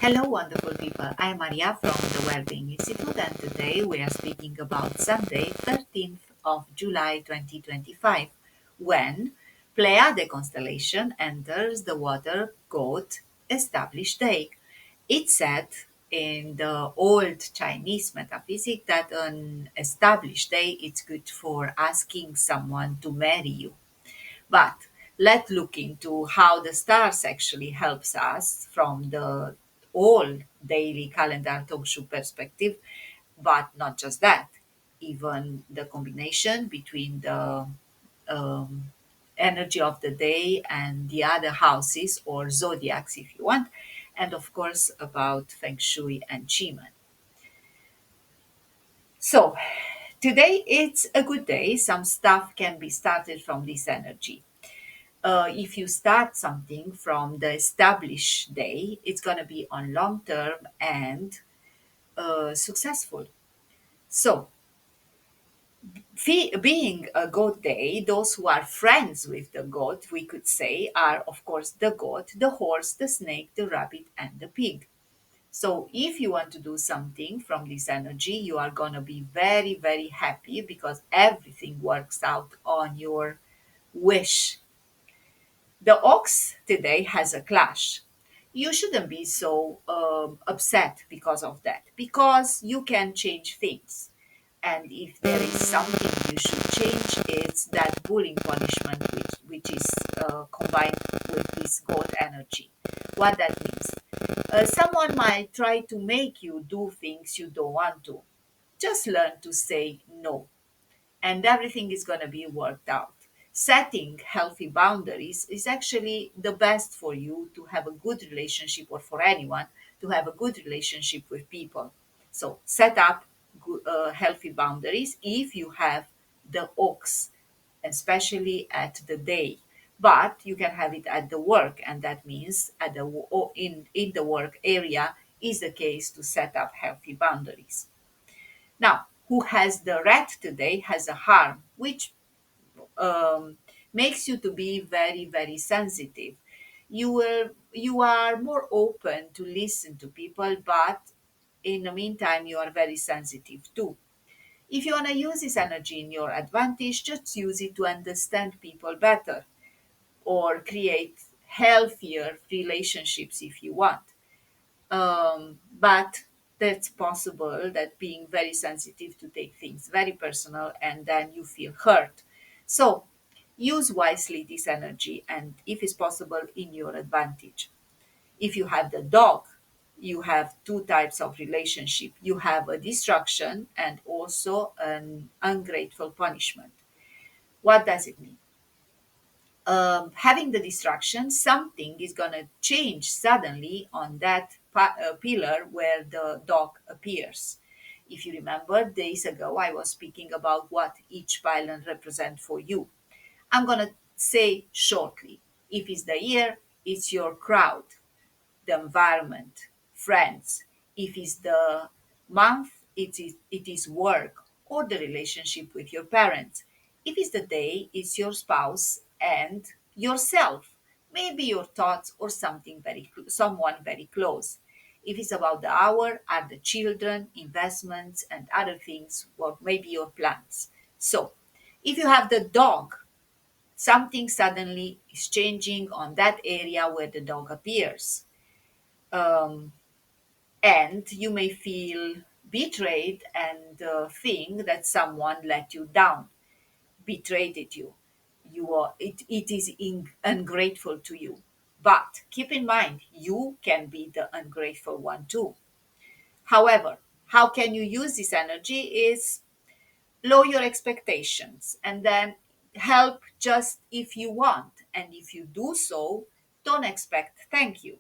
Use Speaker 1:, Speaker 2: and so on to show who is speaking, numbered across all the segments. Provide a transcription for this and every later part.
Speaker 1: Hello, wonderful people. I'm Maria from the Wellbeing Institute, and today we are speaking about Sunday, 13th of July 2025, when Pleiade constellation enters the water goat established day. It's said in the old Chinese metaphysics that an established day is good for asking someone to marry you. But let's look into how the stars actually helps us from the old daily calendar talk show perspective, but not just that. Even the combination between the um, energy of the day and the other houses or zodiacs, if you want, and of course about feng shui and Qi Men. So today it's a good day. Some stuff can be started from this energy. If you start something from the established day, it's going to be on long term and successful. So, being a goat day, those who are friends with the goat, we could say, are of course the goat, the horse, the snake, the rabbit, and the pig. So, if you want to do something from this energy, you are going to be very, very happy because everything works out on your wish. The ox today has a clash. You shouldn't be so upset because of that, because you can change things. And if there is something you should change, it's that bullying punishment, which is combined with this goat energy. What that means? Someone might try to make you do things you don't want to. Just learn to say no and everything is going to be worked out. Setting healthy boundaries is actually the best for you to have a good relationship, or for anyone to have a good relationship with people. So, set up healthy boundaries if you have the ox, especially at the day. But you can have it at the work, and that means at the or in the work area is the case to set up healthy boundaries. Now, who has the rat today has a harm, which makes you to be very, very sensitive. You are more open to listen to people, but in the meantime, you are very sensitive too. If you want to use this energy in your advantage, just use it to understand people better or create healthier relationships if you want. But that's possible that being very sensitive to take things very personal and then you feel hurt. So use wisely this energy and if it's possible in your advantage. If you have the dog, you have two types of relationship. You have a destruction and also an ungrateful punishment. What does it mean? Having the distraction, something is going to change suddenly on that pillar where the dog appears. If you remember, days ago, I was speaking about what each pylon represents for you. I'm going to say shortly. If it's the year, it's your crowd, the environment, friends. If it's the month, it is work or the relationship with your parents. If it's the day, it's your spouse and yourself, maybe your thoughts or someone very close. If it's about the hour, are the children, investments, and other things, or maybe your plans. So, if you have the dog, something suddenly is changing on that area where the dog appears, um, and you may feel betrayed and think that someone let you down, betrayed you. It is ungrateful to you. But keep in mind, you can be the ungrateful one too. However, how can you use this energy is lower your expectations and then help just if you want. And if you do so, don't expect thank you.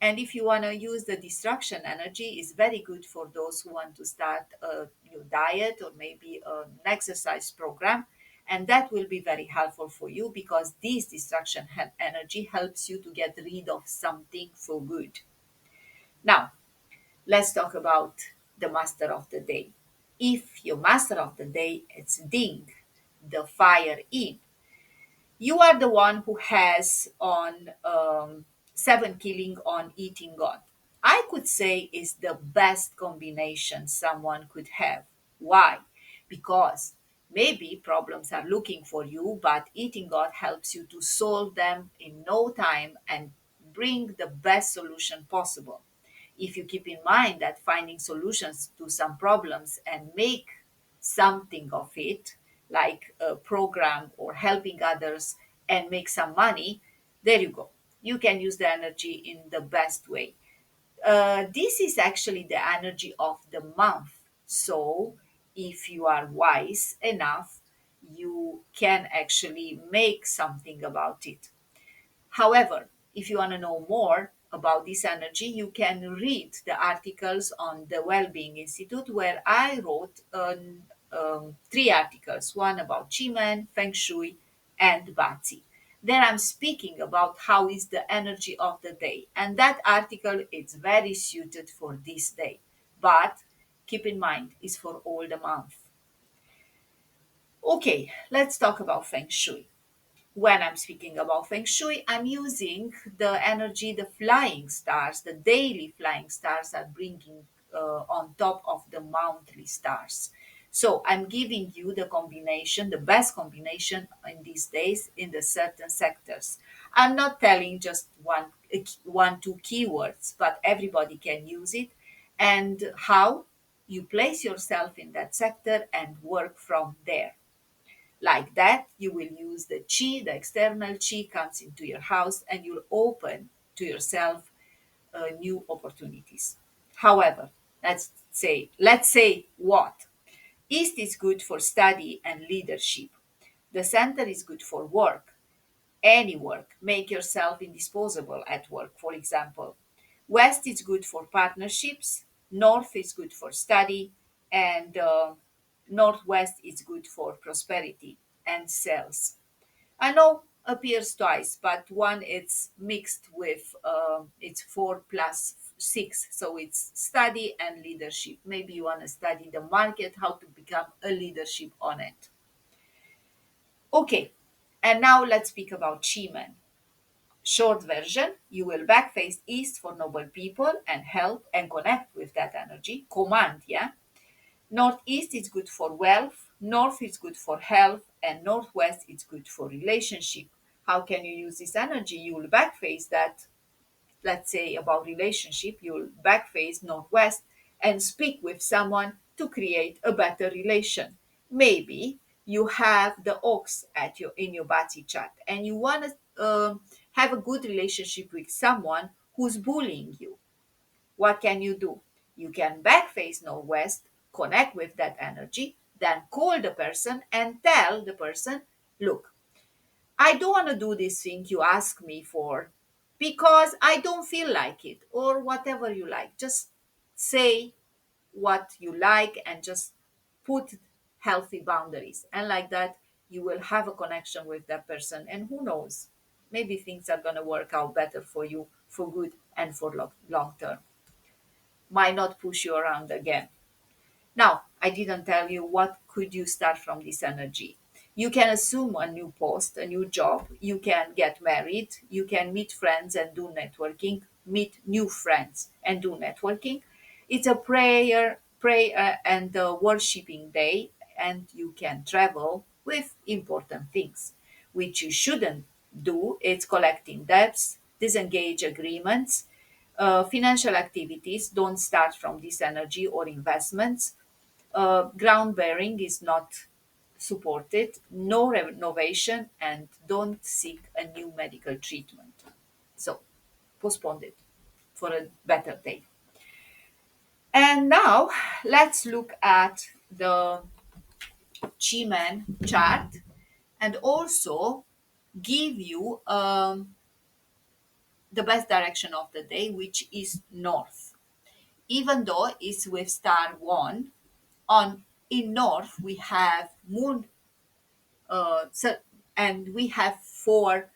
Speaker 1: And if you want to use the distraction energy, it's very good for those who want to start a new diet or maybe an exercise program. And that will be very helpful for you because this distraction energy helps you to get rid of something for good. Now, let's talk about the master of the day. If your master of the day is Ding, the fire in, you are the one who has on seven killing on eating God. I could say is the best combination someone could have. Why? Because maybe problems are looking for you, but eating God helps you to solve them in no time and bring the best solution possible. If you keep in mind that finding solutions to some problems and make something of it, like a program or helping others and make some money, there you go. You can use the energy in the best way. This is actually the energy of the month. So, if you are wise enough, you can actually make something about it. However, if you want to know more about this energy, you can read the articles on the Wellbeing Institute, where I wrote three articles, one about Qi Men, Feng Shui, and BaZi. There I'm speaking about how is the energy of the day, and that article is very suited for this day. But keep in mind, it's for all the month. Okay, let's talk about Feng Shui. When I'm speaking about feng shui, I'm using the energy the flying stars, the daily flying stars are bringing on top of the monthly stars. So I'm giving you the combination, the best combination in these days in the certain sectors. I'm not telling just one, two keywords, but everybody can use it. And how you place yourself in that sector and work from there. Like that, you will use the chi, the external chi comes into your house and you'll open to yourself new opportunities. However, let's say what? East is good for study and leadership. The center is good for work, any work. Make yourself indisposable at work, for example. West is good for partnerships, North is good for study, and Northwest is good for prosperity and sales. I know appears twice, but one it's mixed with it's 4 plus 6, so it's study and leadership. Maybe you want to study the market, how to become a leadership on it. Okay, and now let's speak about Chi. Short version, you will backface east for noble people and help and connect with that energy. Command, yeah? Northeast is good for wealth, north is good for health, and northwest is good for relationship. How can you use this energy? You will backface that, let's say about relationship, you'll backface northwest and speak with someone to create a better relation. Maybe you have the ox at your in your BaZi chart and you want to have a good relationship with someone who's bullying you. What can you do? You can backface northwest, connect with that energy, then call the person and tell the person, look, I don't want to do this thing you ask me for because I don't feel like it, or whatever you like. Just say what you like and just put healthy boundaries. And like that, you will have a connection with that person. And who knows, maybe things are going to work out better for you for good and for long term. Might not push you around again. Now, I didn't tell you what could you start from this energy. You can assume a new post, a new job. You can get married. You can meet friends and do networking. Meet new friends and do networking. It's a prayer and a worshiping day, and you can travel with important things. Which you shouldn't do. It's collecting debts, disengage agreements, financial activities. Don't start from this energy or investments. Ground bearing is not supported, no renovation, and don't seek a new medical treatment. So postpone it for a better day. And now let's look at the Chi Man chart and also give you the best direction of the day, which is north. Even though it's with star 1, on in north we have moon so, and we have 4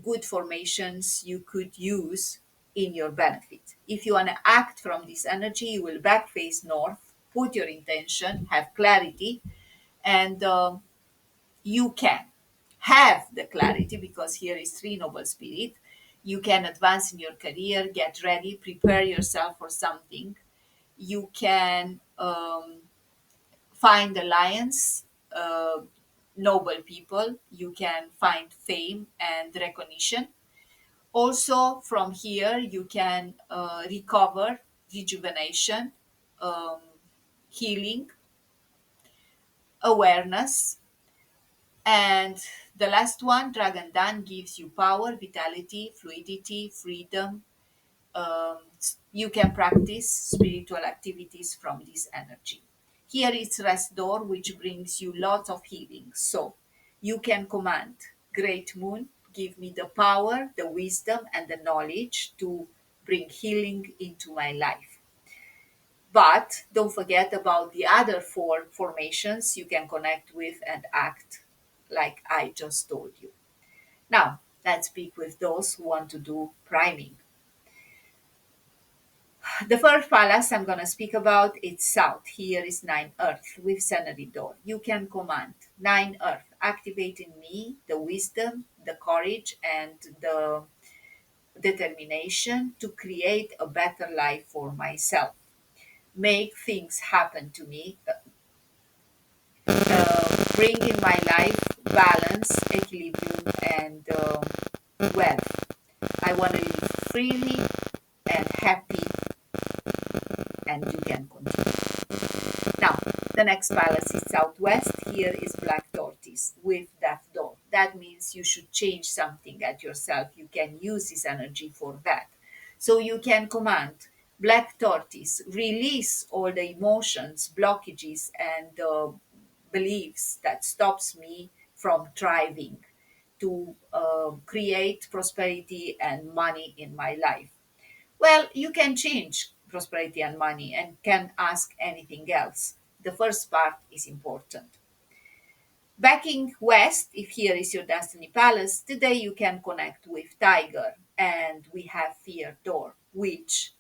Speaker 1: good formations you could use in your benefit. If you want to act from this energy, you will back face north, put your intention, have clarity, and you can have the clarity because here is 3 noble spirit. You can advance in your career, get ready, prepare yourself for something. You can find alliance, noble people. You can find fame and recognition. Also, from here, you can recover, rejuvenation, um, healing, awareness. And the last one, Dragon Dan, gives you power, vitality, fluidity, freedom. You can practice spiritual activities from this energy. Here is Rest Door, which brings you lots of healing. So you can command, Great Moon, give me the power, the wisdom, and the knowledge to bring healing into my life. But don't forget about the other four formations you can connect with and act like I just told you. Now, let's speak with those who want to do priming. The first palace I'm going to speak about is South. Here is 9 Earth with Scenery Door. You can command 9 Earth, activate in me the wisdom, the courage, and the determination to create a better life for myself. Make things happen to me, bring in my life balance, equilibrium, and wealth. I want to live freely and happy, and you can continue. Now, the next palace is Southwest. Here is Black Tortoise with Death Door. That means you should change something at yourself. You can use this energy for that. So you can command Black Tortoise, release all the emotions, blockages, and beliefs that stops me from thriving to create prosperity and money in my life. Well, you can change prosperity and money and can ask anything else. The first part is important. Backing west, if here is your destiny palace, today you can connect with Tiger and we have Fear Door, which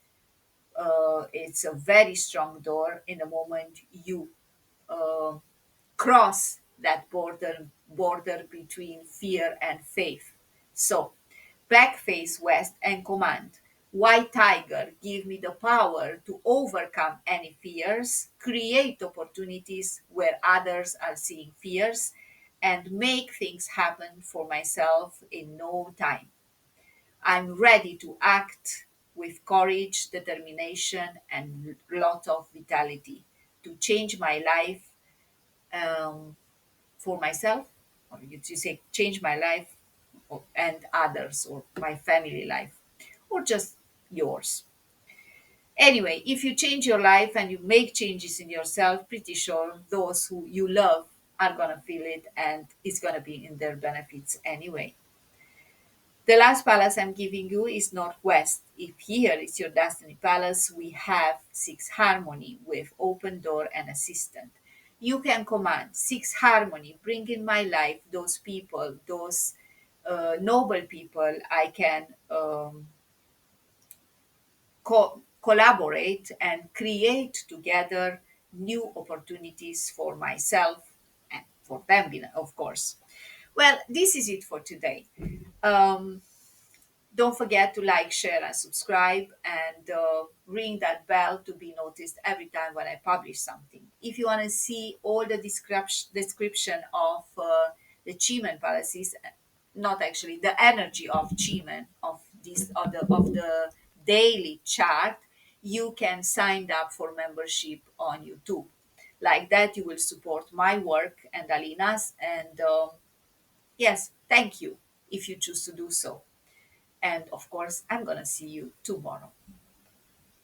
Speaker 1: it's a very strong door in the moment you uh, cross that border between fear and faith. So back face west and command. White tiger, give me the power to overcome any fears, create opportunities where others are seeing fears, and make things happen for myself in no time. I'm ready to act with courage, determination, and lot of vitality to change my life um, for myself, or you say change my life and others, or my family life, or just yours. Anyway, if you change your life and you make changes in yourself, pretty sure those who you love are going to feel it and it's going to be in their benefits anyway. The last palace I'm giving you is Northwest. If here is your destiny palace, we have six harmony with open door and assistant. You can command six harmony, bring in my life those people, those noble people I can collaborate and create together new opportunities for myself and for them, of course. Well, this is it for today. Um, don't forget to like, share, and subscribe, and ring that bell to be noticed every time when I publish something. If you want to see all the description of the Qi Men policies, not actually the energy of Qi Men of this of the daily chart, you can sign up for membership on YouTube. Like that, you will support my work and Alina's. And yes, thank you if you choose to do so. And of course, I'm going to see you tomorrow.